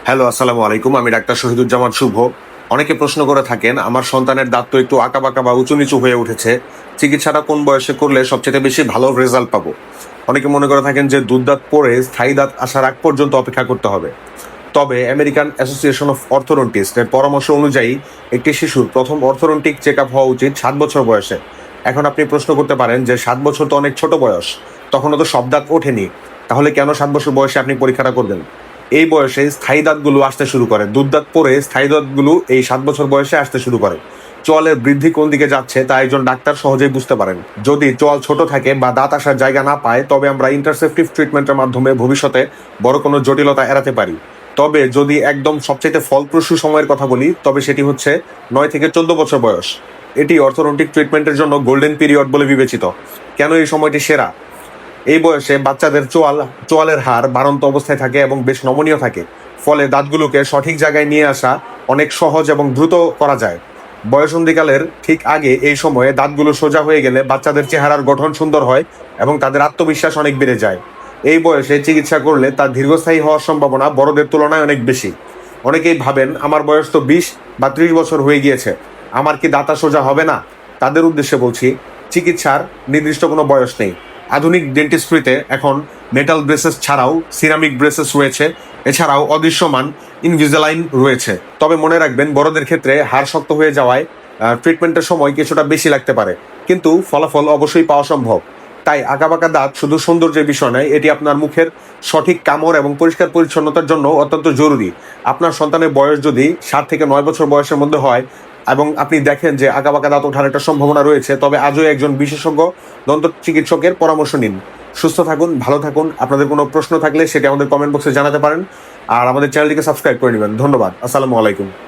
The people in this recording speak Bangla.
হ্যালো, আসসালামু আলাইকুম। আমি ডাক্তার শহীদুজ্জামান শুভ। অনেকে প্রশ্ন করে থাকেন, আমার সন্তানের দাঁত তো একটু আঁকাবাঁকা বা উঁচু নিচু হয়ে উঠেছে, চিকিৎসাটা কোন বয়সে করলে সবচেয়ে বেশি ভালো রেজাল্ট পাবো? অনেকে মনে করে থাকেন যে দুধ দাঁত পড়ে স্থায়ী দাঁত আসার আগ পর্যন্ত অপেক্ষা করতে হবে। তবে আমেরিকান অ্যাসোসিয়েশন অফ অর্থোডন্টিস্ট এর পরামর্শ অনুযায়ী একটি শিশুর প্রথম অর্থোডন্টিক চেক আপ হওয়া উচিত 7 বছর বয়সে। এখন আপনি প্রশ্ন করতে পারেন যে 7 বছর তো অনেক ছোট বয়স, তখনও তো সব দাঁত ওঠেনি, তাহলে কেন 7 বছর বয়সে আপনি পরীক্ষাটা করবেন? এই বয়সে স্থায়ী দাঁতগুলো আসতে শুরু করে, দুধ দাঁত পরে স্থায়ী দাঁতগুলো এই 7 বছর বয়সে আসতে শুরু করে। চোয়ালের বৃদ্ধি কোন দিকে যাচ্ছে তা একজন ডাক্তার সহজেই বুঝতে পারেন। যদি চোয়াল ছোট থাকে বা দাঁত আসার জায়গা না পায়, তবে আমরা ইন্টারসেপটিভ ট্রিটমেন্টের মাধ্যমে ভবিষ্যতে বড় কোনো জটিলতা এড়াতে পারি। তবে যদি একদম সবচেয়ে ফলপ্রসূ সময়ের কথা বলি, তবে সেটি হচ্ছে 9 থেকে 14 বছর বয়স। এটি অর্থোডন্টিক ট্রিটমেন্টের জন্য গোল্ডেন পিরিয়ড বলে বিবেচিত। কেন এই সময়টি সেরা? এই বয়সে বাচ্চাদের চোয়ালের হাড় বাড়ন্ত অবস্থায় থাকে এবং বেশ নমনীয় থাকে। ফলে দাঁতগুলোকে সঠিক জায়গায় নিয়ে আসা অনেক সহজ এবং দ্রুত করা যায়। বয়সন্ধিকালের ঠিক আগে এই সময়ে দাঁতগুলো সোজা হয়ে গেলে বাচ্চাদের চেহারার গঠন সুন্দর হয় এবং তাদের আত্মবিশ্বাস অনেক বেড়ে যায়। এই বয়সে চিকিৎসা করলে তার দীর্ঘস্থায়ী হওয়ার সম্ভাবনা বড়দের তুলনায় অনেক বেশি। অনেকেই ভাবেন, আমার বয়স তো 20 বা 30 বছর হয়ে গিয়েছে, আমার কি দাঁতা সোজা হবে না? তাদের উদ্দেশ্যে বলছি, চিকিৎসার নির্দিষ্ট কোনো বয়স নেই। আধুনিক ডেন্টিস্ট্রিতে এখন মেটাল ব্রেসেস ছাড়াও সিরামিক ব্রেসেস রয়েছে, এছাড়াও অদৃশ্যমান ইনভিজালাইন রয়েছে। তবে মনে রাখবেন, বড়দের ক্ষেত্রে হাড় শক্ত হয়ে যাওয়ায় ট্রিটমেন্টের সময় কিছুটা বেশি লাগতে পারে, কিন্তু ফলাফল অবশ্যই পাওয়া সম্ভব। তাই আঁকাবাঁকা দাঁত শুধু সৌন্দর্যের বিষয় নয়, এটি আপনার মুখের সঠিক কামড় এবং পরিষ্কার পরিচ্ছন্নতার জন্য অত্যন্ত জরুরি। আপনার সন্তানের বয়স যদি 7 থেকে 9 বছর বয়সের মধ্যে হয় এবং আপনি দেখেন যে আঁকাবাঁকা দাঁত ওঠার একটা সম্ভাবনা রয়েছে, তবে আজও একজন বিশেষজ্ঞ দন্ত চিকিৎসকের পরামর্শ নিন। সুস্থ থাকুন, ভালো থাকুন। আপনাদের কোনো প্রশ্ন থাকলে সেটি আমাদের কমেন্ট বক্সে জানাতে পারেন, আর আমাদের চ্যানেলটিকে সাবস্ক্রাইব করে নেবেন। ধন্যবাদ। আসসালামু আলাইকুম।